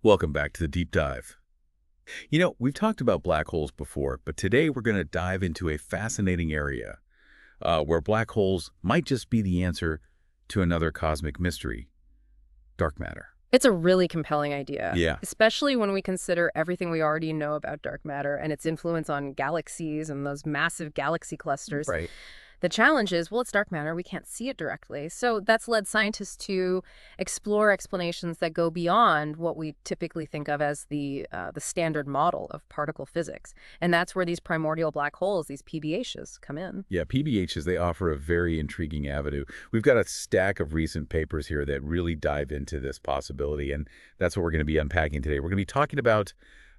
Welcome back to the deep dive. We've talked about black holes before, but today we're going to dive into a fascinating area where black holes might just be the answer to another cosmic mystery, dark matter. It's a really compelling idea, Yeah, especially when we consider everything we already know about dark matter and its influence on galaxies and those massive galaxy clusters. right. The challenge is, well, it's dark matter. We can't see it directly. So that's led scientists to explore explanations that go beyond what we typically think of as the standard model of particle physics. And that's where these primordial black holes, these PBHs, come in. Yeah, PBHs, they offer a very intriguing avenue. We've got a stack of recent papers here that really dive into this possibility, and that's what we're going to be unpacking today. We're going to be talking about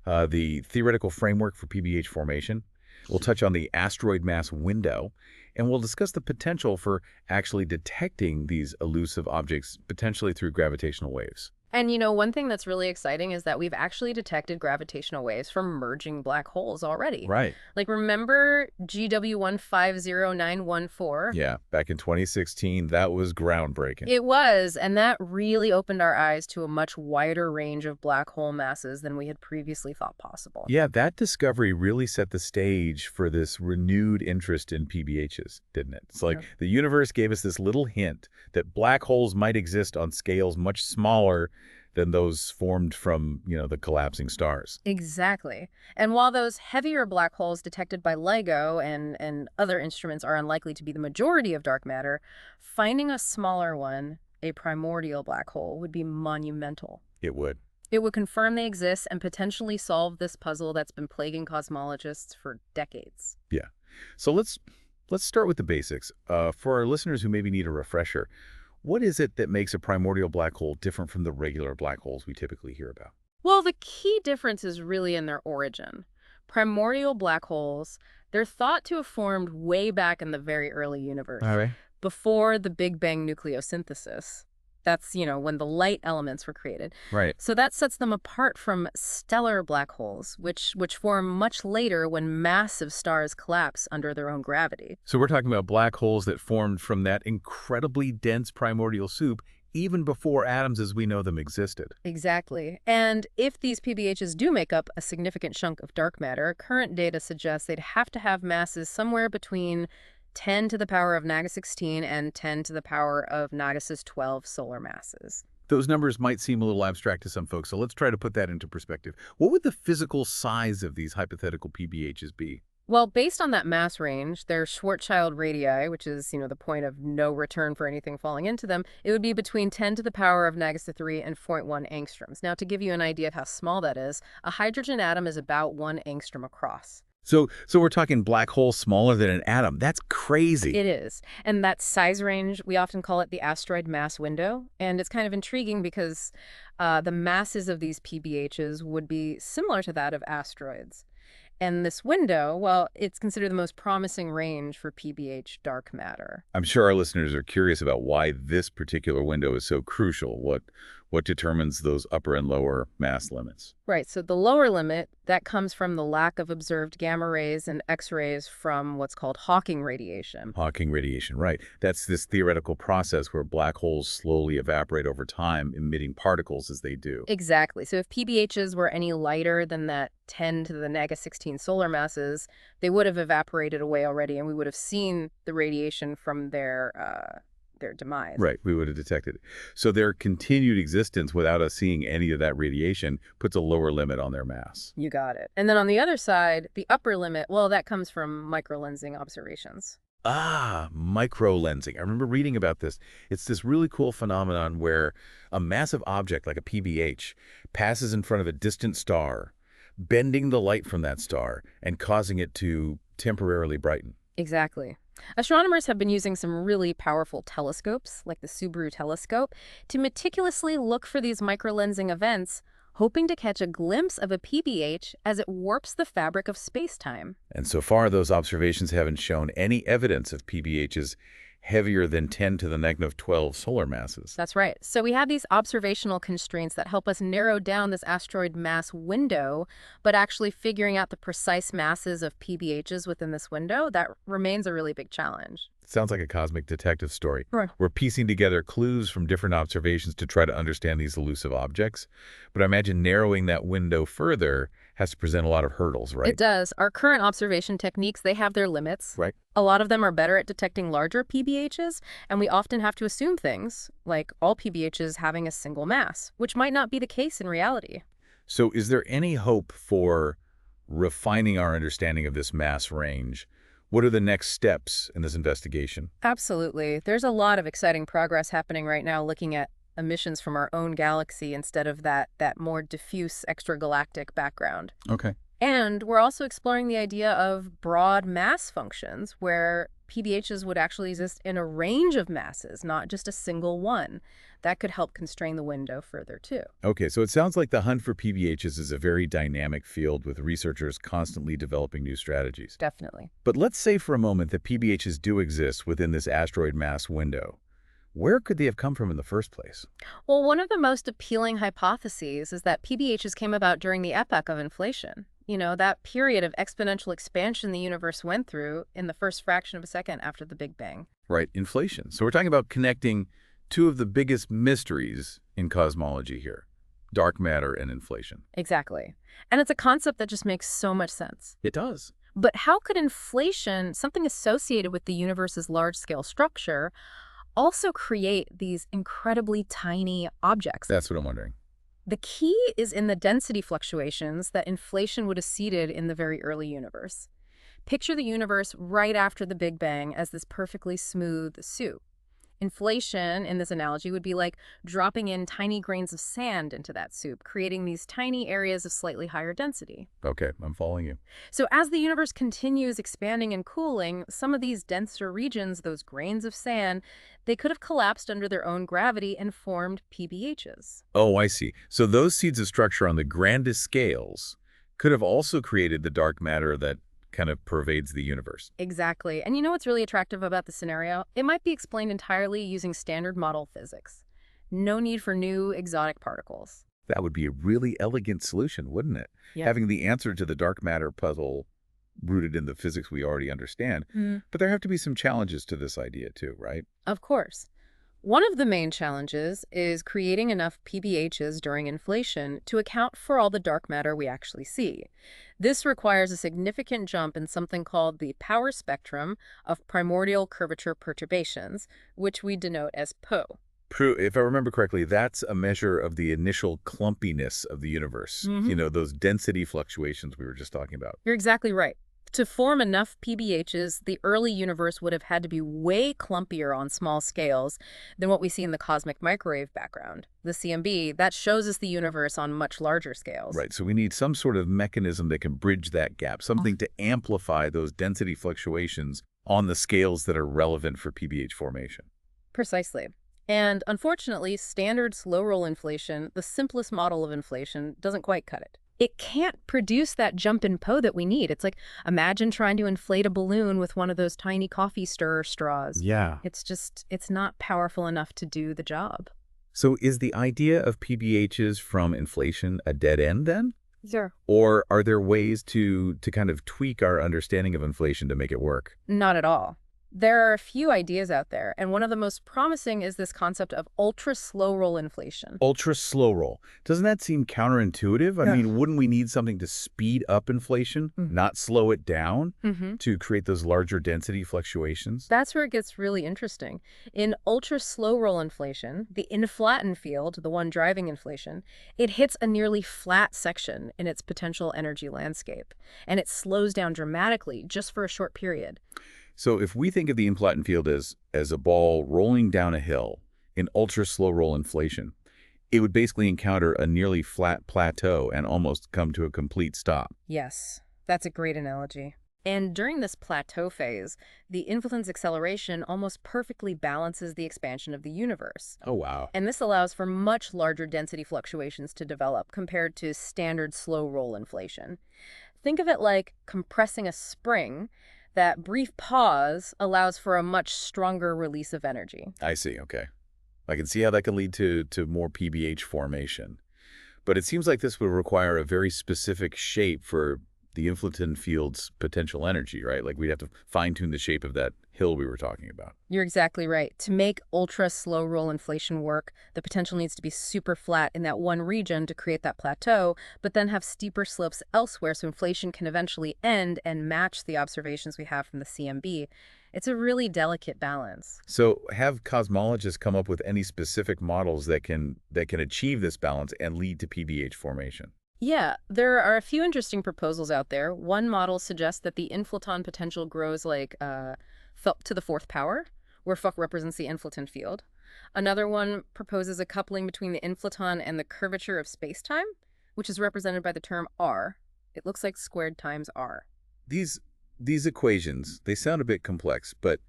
the theoretical framework for PBH formation. We'll touch on the asteroid mass window, and we'll discuss the potential for actually detecting these elusive objects, potentially through gravitational waves. And one thing that's really exciting is that we've actually detected gravitational waves from merging black holes already. Right. Like, remember GW150914? Yeah, back in 2016, that was groundbreaking. It was, and that really opened our eyes to a much wider range of black hole masses than we had previously thought possible. Yeah, that discovery really set the stage for this renewed interest in PBHs, didn't it? It's like Yeah. the universe gave us this little hint that black holes might exist on scales much smaller than those formed from, the collapsing stars. Exactly. And while those heavier black holes detected by LIGO and other instruments are unlikely to be the majority of dark matter, finding a smaller one, a primordial black hole, would be monumental. It would. It would confirm they exist and potentially solve this puzzle that's been plaguing cosmologists for decades. Yeah. So let's start with the basics. For our listeners who maybe need a refresher, what is it that makes a primordial black hole different from the regular black holes we typically hear about? Well, the key difference is really in their origin. Primordial black holes, they're thought to have formed way back in the very early universe, All right. before the Big Bang nucleosynthesis. That's, when the light elements were created. Right. So that sets them apart from stellar black holes, which form much later when massive stars collapse under their own gravity. So we're talking about black holes that formed from that incredibly dense primordial soup even before atoms as we know them existed. Exactly. And if these PBHs do make up a significant chunk of dark matter, current data suggests they'd have to have masses somewhere between 10 to the power of -16 and 10 to the power of -12 solar masses. Those numbers might seem a little abstract to some folks, so let's try to put that into perspective. What would the physical size of these hypothetical PBHs be? Well, based on that mass range, their Schwarzschild radii, which is, the point of no return for anything falling into them, it would be between 10 to the power of -3 and 0.1 angstroms. Now, to give you an idea of how small that is, a hydrogen atom is about 1 angstrom across. So we're talking black holes smaller than an atom. That's crazy. It is. And that size range, we often call it the asteroid mass window. And it's kind of intriguing because the masses of these PBHs would be similar to that of asteroids. And this window, well, it's considered the most promising range for PBH dark matter. I'm sure our listeners are curious about why this particular window is so crucial. What determines those upper and lower mass limits? Right, so the lower limit, that comes from the lack of observed gamma rays and X-rays from what's called Hawking radiation. Hawking radiation, right. That's this theoretical process where black holes slowly evaporate over time, emitting particles as they do. Exactly. So if PBHs were any lighter than that 10 to the -16 solar masses, they would have evaporated away already, and we would have seen the radiation from their demise. Right, we would have detected it. So their continued existence without us seeing any of that radiation puts a lower limit on their mass. You got it. And then on the other side, the upper limit, well, that comes from microlensing observations. Ah, microlensing. I remember reading about this. It's this really cool phenomenon where a massive object like a PBH passes in front of a distant star, bending the light from that star and causing it to temporarily brighten. Exactly. Astronomers have been using some really powerful telescopes, like the Subaru telescope, to meticulously look for these microlensing events, hoping to catch a glimpse of a PBH as it warps the fabric of space-time. And so far, those observations haven't shown any evidence of PBHs heavier than 10 to the -12 solar masses. That's right. So we have these observational constraints that help us narrow down this asteroid mass window, but actually figuring out the precise masses of PBHs within this window, that remains a really big challenge. Sounds like a cosmic detective story. Right. We're piecing together clues from different observations to try to understand these elusive objects. But I imagine narrowing that window further has to present a lot of hurdles, It right? does. Our current observation techniques, they have their limits. Right. A lot of them are better at detecting larger PBHs, and we often have to assume things, like all PBHs having a single mass, which might not be the case in reality. So is there any hope for refining our understanding of this mass range? What are the next steps in this investigation? Absolutely. There's a lot of exciting progress happening right now looking at emissions from our own galaxy instead of that more diffuse extragalactic background. Okay. And we're also exploring the idea of broad mass functions, where PBHs would actually exist in a range of masses, not just a single one. That could help constrain the window further, too. Okay, so it sounds like the hunt for PBHs is a very dynamic field with researchers constantly developing new strategies. Definitely. But let's say for a moment that PBHs do exist within this asteroid mass window. Where could they have come from in the first place? Well, one of the most appealing hypotheses is that PBHs came about during the epoch of inflation. That period of exponential expansion the universe went through in the first fraction of a second after the Big Bang. Right, inflation. So we're talking about connecting two of the biggest mysteries in cosmology here, dark matter and inflation. Exactly. And it's a concept that just makes so much sense. It does. But how could inflation, something associated with the universe's large-scale structure, also create these incredibly tiny objects? That's what I'm wondering. The key is in the density fluctuations that inflation would have seeded in the very early universe. Picture the universe right after the Big Bang as this perfectly smooth soup. Inflation, in this analogy, would be like dropping in tiny grains of sand into that soup, creating these tiny areas of slightly higher density. Okay, I'm following you. So as the universe continues expanding and cooling, some of these denser regions, those grains of sand, they could have collapsed under their own gravity and formed PBHs. Oh, I see. So those seeds of structure on the grandest scales could have also created the dark matter that kind of pervades the universe. Exactly. And you know what's really attractive about the scenario? It might be explained entirely using standard model physics. No need for new exotic particles. That would be a really elegant solution, wouldn't it? Yeah. Having the answer to the dark matter puzzle rooted in the physics we already understand. Mm, But there have to be some challenges to this idea too, right? of course. One of the main challenges is creating enough PBHs during inflation to account for all the dark matter we actually see. This requires a significant jump in something called the power spectrum of primordial curvature perturbations, which we denote as PO. If I remember correctly, that's a measure of the initial clumpiness of the universe. Mhm. Those density fluctuations we were just talking about. You're exactly right. To form enough PBHs, the early universe would have had to be way clumpier on small scales than what we see in the cosmic microwave background. The CMB, that shows us the universe on much larger scales. Right, so we need some sort of mechanism that can bridge that gap, something to amplify those density fluctuations on the scales that are relevant for PBH formation. Precisely. And unfortunately, standard slow roll inflation, the simplest model of inflation, doesn't quite cut it. It can't produce that jump in PO that we need. It's like, imagine trying to inflate a balloon with one of those tiny coffee stirrer straws. Yeah. It's not powerful enough to do the job. So is the idea of PBHs from inflation a dead end then? Sure. Or are there ways to kind of tweak our understanding of inflation to make it work? Not at all. There are a few ideas out there, and one of the most promising is this concept of ultra-slow roll inflation. Ultra slow roll. Doesn't that seem counterintuitive? I Yeah. mean, wouldn't we need something to speed up inflation, not slow it down, Mm-hmm. to create those larger density fluctuations? That's where it gets really interesting. In ultra-slow roll inflation, the inflaton field, the one driving inflation, it hits a nearly flat section in its potential energy landscape, and it slows down dramatically just for a short period. So if we think of the inflaton field as a ball rolling down a hill in ultra slow roll inflation, it would basically encounter a nearly flat plateau and almost come to a complete stop. Yes, that's a great analogy. And during this plateau phase, the inflaton's acceleration almost perfectly balances the expansion of the universe. Oh, wow. And this allows for much larger density fluctuations to develop compared to standard slow roll inflation. Think of it like compressing a spring. That brief pause allows for a much stronger release of energy. I see. Okay. I can see how that can lead to more PBH formation. But it seems like this would require a very specific shape for the inflaton field's potential energy, right? Like we'd have to fine-tune the shape of that hill we were talking about. You're exactly right. To make ultra slow roll inflation work, the potential needs to be super flat in that one region to create that plateau, but then have steeper slopes elsewhere so inflation can eventually end and match the observations we have from the CMB. It's a really delicate balance. So have cosmologists come up with any specific models that can achieve this balance and lead to PBH formation? Yeah, there are a few interesting proposals out there. One model suggests that the inflaton potential grows like to the fourth power, where Fock represents the inflaton field. Another one proposes a coupling between the inflaton and the curvature of spacetime, which is represented by the term r. It looks like squared times r. These these equations, they sound a bit complex, but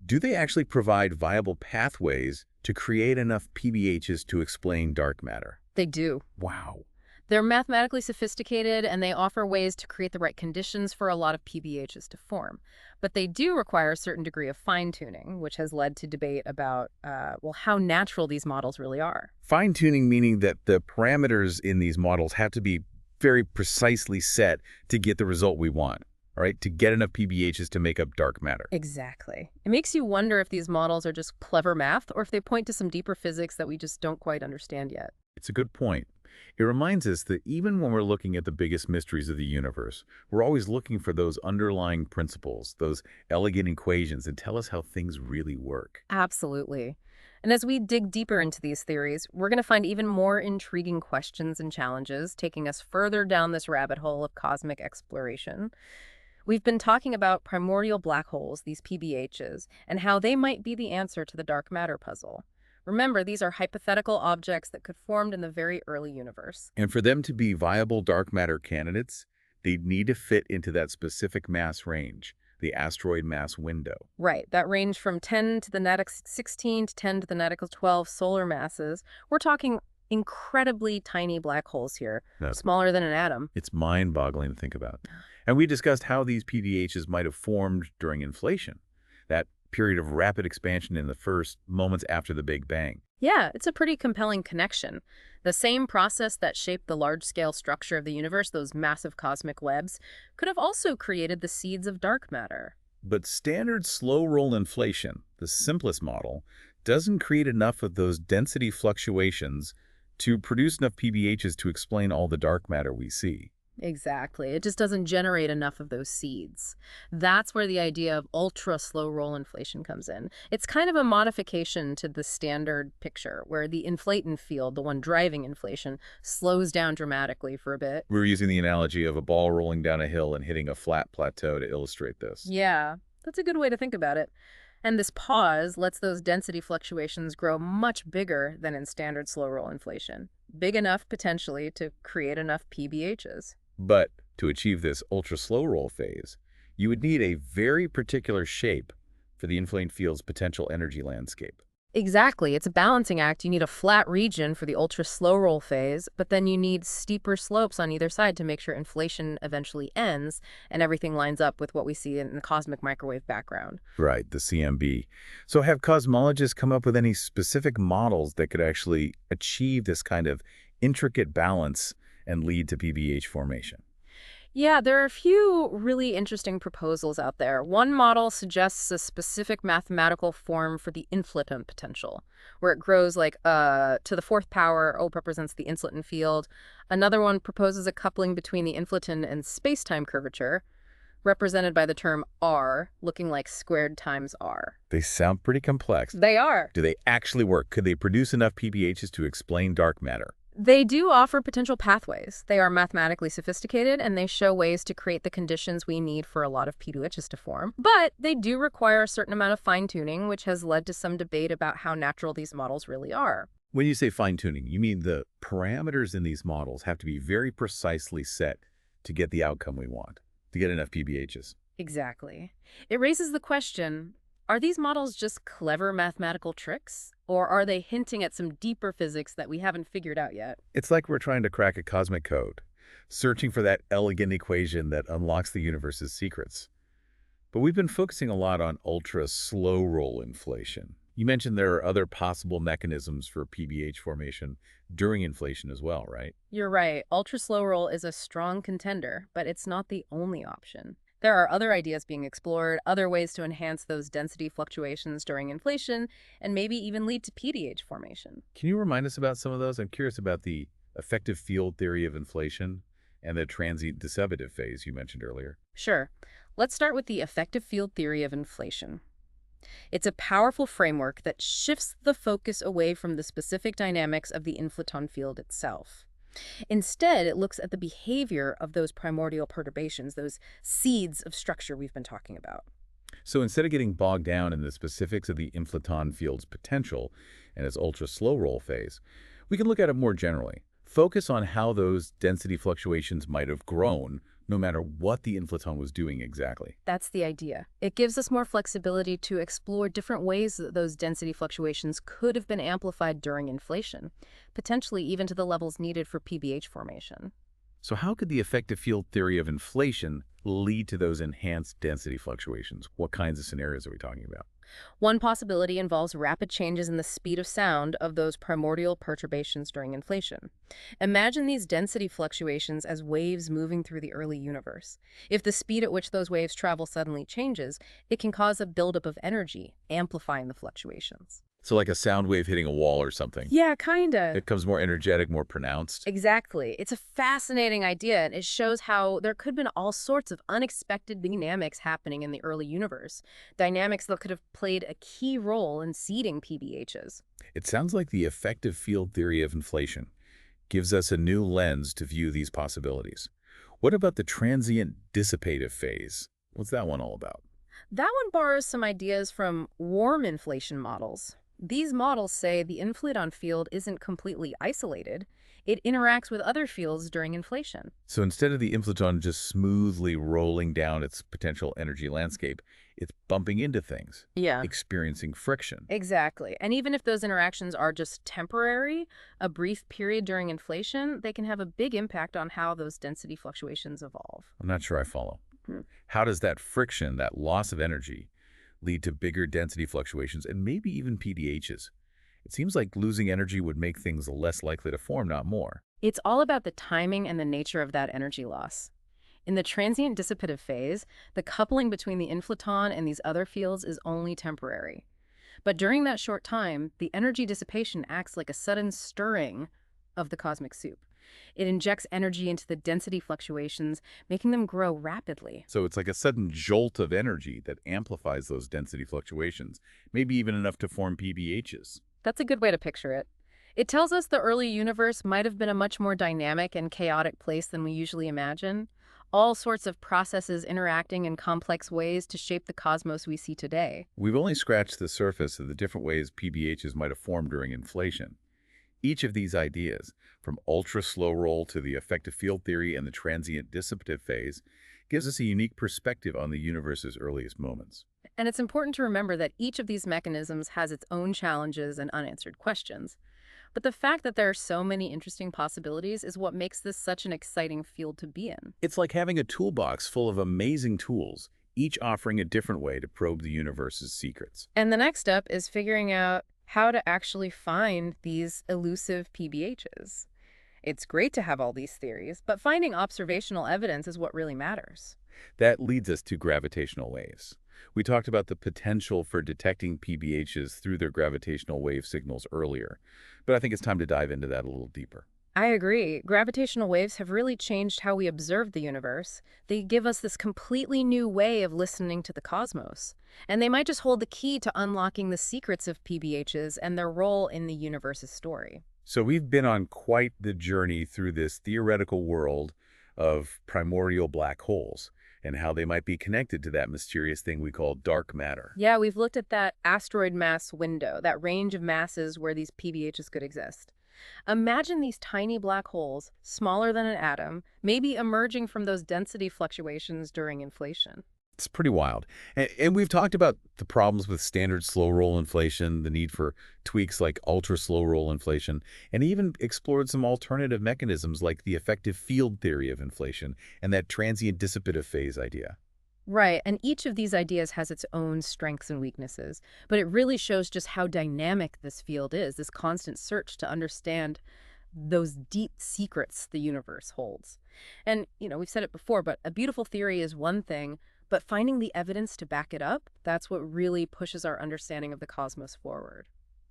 do they actually provide viable pathways to create enough PBHs to explain dark matter? They do. Wow. They're mathematically sophisticated and they offer ways to create the right conditions for a lot of PBHs to form. But they do require a certain degree of fine-tuning, which has led to debate about, well, how natural these models really are. Fine-tuning meaning that the parameters in these models have to be very precisely set to get the result we want, all right? To get enough PBHs to make up dark matter. Exactly. It makes you wonder if these models are just clever math or if they point to some deeper physics that we just don't quite understand yet. It's a good point. It reminds us that even when we're looking at the biggest mysteries of the universe, we're always looking for those underlying principles, those elegant equations that tell us how things really work. Absolutely. And as we dig deeper into these theories, we're going to find even more intriguing questions and challenges, taking us further down this rabbit hole of cosmic exploration. We've been talking about primordial black holes, these PBHs, and how they might be the answer to the dark matter puzzle. Remember, these are hypothetical objects that could formed in the very early universe. And for them to be viable dark matter candidates, they'd need to fit into that specific mass range, the asteroid mass window. Right, that range from 10 to the net 16 to 10 to the net 12 solar masses. We're talking incredibly tiny black holes here, Now, smaller than an atom. it's mind-boggling to think about. And we discussed how these PDHs might have formed during inflation, that period of rapid expansion in the first moments after the Big Bang. Yeah, it's a pretty compelling connection. The same process that shaped the large-scale structure of the universe, those massive cosmic webs, could have also created the seeds of dark matter. But standard slow-roll inflation, the simplest model, doesn't create enough of those density fluctuations to produce enough PBHs to explain all the dark matter we see. Exactly. It just doesn't generate enough of those seeds. That's where the idea of ultra slow roll inflation comes in. It's kind of a modification to the standard picture where the inflaton field, the one driving inflation, slows down dramatically for a bit. We're using the analogy of a ball rolling down a hill and hitting a flat plateau to illustrate this. Yeah, that's a good way to think about it. And this pause lets those density fluctuations grow much bigger than in standard slow roll inflation. Big enough, potentially, to create enough PBHs. But to achieve this ultra slow roll phase, you would need a very particular shape for the inflated field's potential energy landscape. Exactly. It's a balancing act. You need a flat region for the ultra slow roll phase, but then you need steeper slopes on either side to make sure inflation eventually ends and everything lines up with what we see in the cosmic microwave background. Right, the CMB. So have cosmologists come up with any specific models that could actually achieve this kind of intricate balance and lead to PBH formation? Yeah, there are a few really interesting proposals out there. One model suggests a specific mathematical form for the inflaton potential, where it grows like to the fourth power. O represents the inflaton field. Another one proposes a coupling between the inflaton and spacetime curvature, represented by the term r, looking like squared times r. They sound pretty complex. They are. Do they actually work? Could they produce enough PBHs to explain dark matter? They do offer potential pathways. They are mathematically sophisticated, and they show ways to create the conditions we need for a lot of P2Hs to form. But they do require a certain amount of fine-tuning, which has led to some debate about how natural these models really are. When you say fine-tuning, you mean the parameters in these models have to be very precisely set to get the outcome we want, to get enough PBHs. Exactly. It raises the question, are these models just clever mathematical tricks? Or are they hinting at some deeper physics that we haven't figured out yet? It's like we're trying to crack a cosmic code, searching for that elegant equation that unlocks the universe's secrets. But we've been focusing a lot on ultra slow roll inflation. You mentioned there are other possible mechanisms for PBH formation during inflation as well, right? You're right, ultra-slow roll is a strong contender, but it's not the only option. There are other ideas being explored, other ways to enhance those density fluctuations during inflation, and maybe even lead to PDH formation. Can you remind us about some of those? I'm curious about the effective field theory of inflation and the transient dissipative phase you mentioned earlier. Sure, let's start with the effective field theory of inflation. It's a powerful framework that shifts the focus away from the specific dynamics of the inflaton field itself. Instead, it looks at the behavior of those primordial perturbations, those seeds of structure we've been talking about. So instead of getting bogged down in the specifics of the inflaton field's potential and its ultra-slow roll phase, we can look at it more generally. Focus on how those density fluctuations might have grown, no matter what the inflaton was doing exactly. That's the idea. It gives us more flexibility to explore different ways that those density fluctuations could have been amplified during inflation, potentially even to the levels needed for PBH formation. So how could the effective field theory of inflation lead to those enhanced density fluctuations? What kinds of scenarios are we talking about? One possibility involves rapid changes in the speed of sound of those primordial perturbations during inflation. Imagine these density fluctuations as waves moving through the early universe. If the speed at which those waves travel suddenly changes, it can cause a buildup of energy, amplifying the fluctuations. So like a sound wave hitting a wall or something. Yeah, kinda. It becomes more energetic, more pronounced. Exactly. It's a fascinating idea, and it shows how there could have been all sorts of unexpected dynamics happening in the early universe. Dynamics that could have played a key role in seeding PBHs. It sounds like the effective field theory of inflation gives us a new lens to view these possibilities. What about the transient dissipative phase? What's that one all about? That one borrows some ideas from warm inflation models. These models say the inflaton field isn't completely isolated. It interacts with other fields during inflation. So instead of the inflaton just smoothly rolling down its potential energy landscape, it's bumping into things, Yeah. experiencing friction. Exactly. And even if those interactions are just temporary, a brief period during inflation, they can have a big impact on how those density fluctuations evolve. I'm not sure I follow. Hmm. How does that friction, that loss of energy, lead to bigger density fluctuations and maybe even PDHs? It seems like losing energy would make things less likely to form, not more. It's all about the timing and the nature of that energy loss. In the transient dissipative phase, the coupling between the inflaton and these other fields is only temporary. But during that short time, the energy dissipation acts like a sudden stirring of the cosmic soup. It injects energy into the density fluctuations, making them grow rapidly. So it's like a sudden jolt of energy that amplifies those density fluctuations, maybe even enough to form PBHs. That's a good way to picture it. It tells us the early universe might have been a much more dynamic and chaotic place than we usually imagine. All sorts of processes interacting in complex ways to shape the cosmos we see today. We've only scratched the surface of the different ways PBHs might have formed during inflation. Each of these ideas, from ultra-slow roll to the effective field theory and the transient dissipative phase, gives us a unique perspective on the universe's earliest moments. And it's important to remember that each of these mechanisms has its own challenges and unanswered questions. But the fact that there are so many interesting possibilities is what makes this such an exciting field to be in. It's like having a toolbox full of amazing tools, each offering a different way to probe the universe's secrets. And the next step is figuring out how to actually find these elusive PBHs. It's great to have all these theories, but finding observational evidence is what really matters. That leads us to gravitational waves. We talked about the potential for detecting PBHs through their gravitational wave signals earlier, but I think it's time to dive into that a little deeper. I agree. Gravitational waves have really changed how we observe the universe. They give us this completely new way of listening to the cosmos. And they might just hold the key to unlocking the secrets of PBHs and their role in the universe's story. So we've been on quite the journey through this theoretical world of primordial black holes and how they might be connected to that mysterious thing we call dark matter. Yeah, we've looked at that asteroid mass window, that range of masses where these PBHs could exist. Imagine these tiny black holes, smaller than an atom, maybe emerging from those density fluctuations during inflation. It's pretty wild. And we've talked about the problems with standard slow roll inflation, the need for tweaks like ultra slow roll inflation, and even explored some alternative mechanisms like the effective field theory of inflation and that transient dissipative phase idea. Right, and each of these ideas has its own strengths and weaknesses, but it really shows just how dynamic this field is, this constant search to understand those deep secrets the universe holds. And, we've said it before, but a beautiful theory is one thing, but finding the evidence to back it up, that's what really pushes our understanding of the cosmos forward.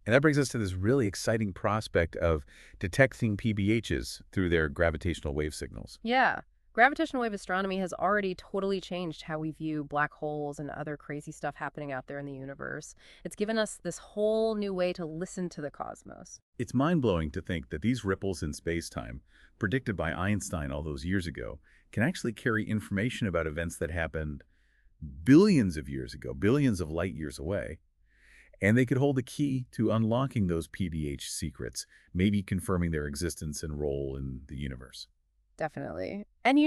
And that brings us to this really exciting prospect of detecting PBHs through their gravitational wave signals. Yeah. Gravitational wave astronomy has already totally changed how we view black holes and other crazy stuff happening out there in the universe. It's given us this whole new way to listen to the cosmos. It's mind-blowing to think that these ripples in space-time, predicted by Einstein all those years ago, can actually carry information about events that happened billions of years ago, billions of light years away. And they could hold the key to unlocking those PBH secrets, maybe confirming their existence and role in the universe. Definitely. And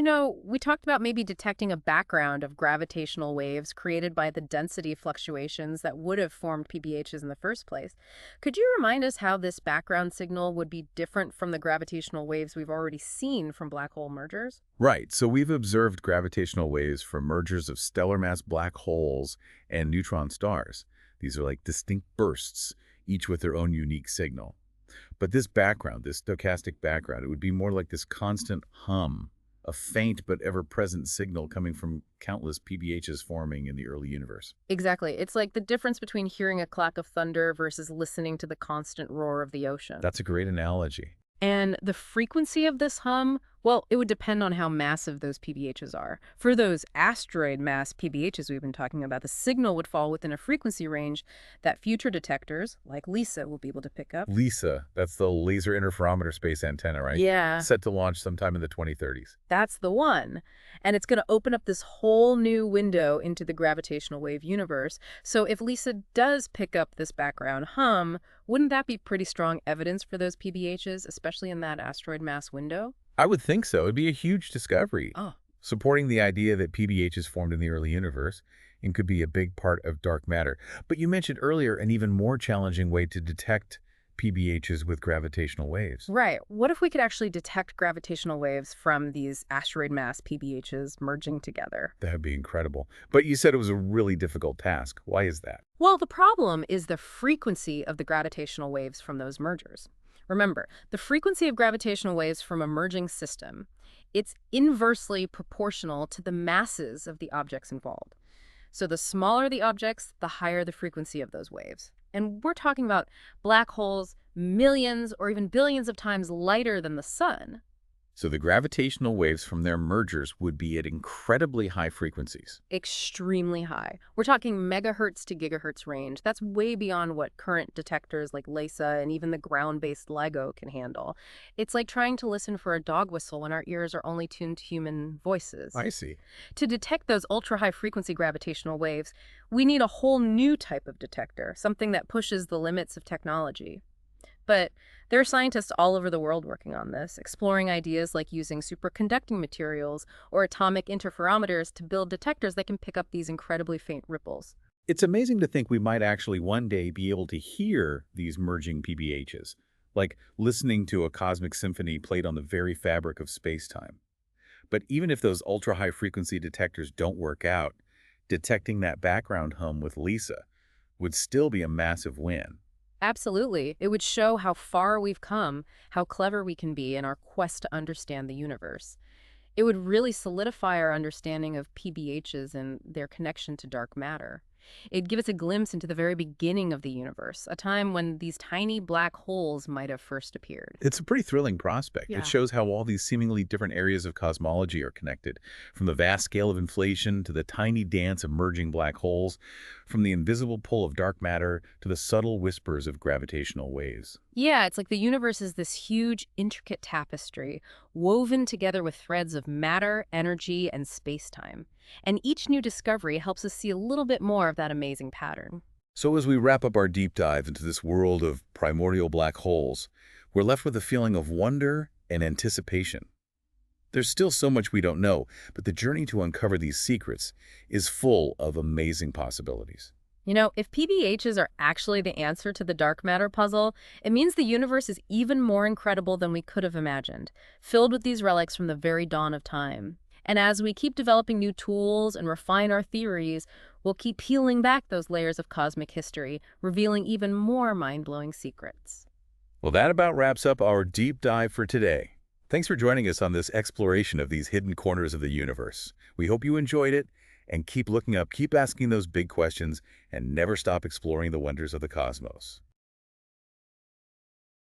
we talked about maybe detecting a background of gravitational waves created by the density fluctuations that would have formed PBHs in the first place. Could you remind us how this background signal would be different from the gravitational waves we've already seen from black hole mergers? Right, so we've observed gravitational waves from mergers of stellar mass black holes and neutron stars. These are like distinct bursts, each with their own unique signal. But this background, this stochastic background, it would be more like this constant hum, a faint but ever-present signal coming from countless PBHs forming in the early universe. Exactly. It's like the difference between hearing a clack of thunder versus listening to the constant roar of the ocean. That's a great analogy. And the frequency of this hum, well, it would depend on how massive those PBHs are. For those asteroid mass PBHs we've been talking about, the signal would fall within a frequency range that future detectors, like LISA, will be able to pick up. LISA, that's the Laser Interferometer Space Antenna, right? Yeah, Set to launch sometime in the 2030s. that's the one. And it's going to open up this whole new window into the gravitational wave universe. So if LISA does pick up this background hum, wouldn't that be pretty strong evidence for those PBHs, especially in that asteroid mass window? I would think so. It'd be a huge discovery, Oh, supporting the idea that PBHs formed in the early universe and could be a big part of dark matter. But you mentioned earlier an even more challenging way to detect PBHs with gravitational waves. right. What if we could actually detect gravitational waves from these asteroid mass PBHs merging together? That would be incredible. But you said it was a really difficult task. Why is that? Well, the problem is the frequency of the gravitational waves from those mergers. Remember, the frequency of gravitational waves from a merging system, it's inversely proportional to the masses of the objects involved. So the smaller the objects, the higher the frequency of those waves. And we're talking about black holes millions or even billions of times lighter than the sun. So the gravitational waves from their mergers would be at incredibly high frequencies. Extremely high. We're talking megahertz to gigahertz range. That's way beyond what current detectors like LISA and even the ground-based LIGO can handle. It's like trying to listen for a dog whistle when our ears are only tuned to human voices. I see. To detect those ultra-high frequency gravitational waves, we need a whole new type of detector, something that pushes the limits of technology. But there are scientists all over the world working on this, exploring ideas like using superconducting materials or atomic interferometers to build detectors that can pick up these incredibly faint ripples. It's amazing to think we might actually one day be able to hear these merging PBHs, like listening to a cosmic symphony played on the very fabric of space-time. But even if those ultra-high frequency detectors don't work out, detecting that background hum with LISA would still be a massive win. Absolutely. It would show how far we've come, how clever we can be in our quest to understand the universe. It would really solidify our understanding of PBHs and their connection to dark matter. It'd give us a glimpse into the very beginning of the universe, a time when these tiny black holes might have first appeared. It's a pretty thrilling prospect. It Yeah. shows how all these seemingly different areas of cosmology are connected, from the vast scale of inflation to the tiny dance of merging black holes, from the invisible pull of dark matter to the subtle whispers of gravitational waves. Yeah, it's like the universe is this huge, intricate tapestry, woven together with threads of matter, energy, and space-time. And each new discovery helps us see a little bit more of that amazing pattern. So as we wrap up our deep dive into this world of primordial black holes, we're left with a feeling of wonder and anticipation. There's still so much we don't know, but the journey to uncover these secrets is full of amazing possibilities. If PBHs are actually the answer to the dark matter puzzle, it means the universe is even more incredible than we could have imagined, filled with these relics from the very dawn of time. And as we keep developing new tools and refine our theories, we'll keep peeling back those layers of cosmic history, revealing even more mind-blowing secrets. Well, that about wraps up our deep dive for today. Thanks for joining us on this exploration of these hidden corners of the universe. We hope you enjoyed it, and keep looking up, keep asking those big questions, and never stop exploring the wonders of the cosmos.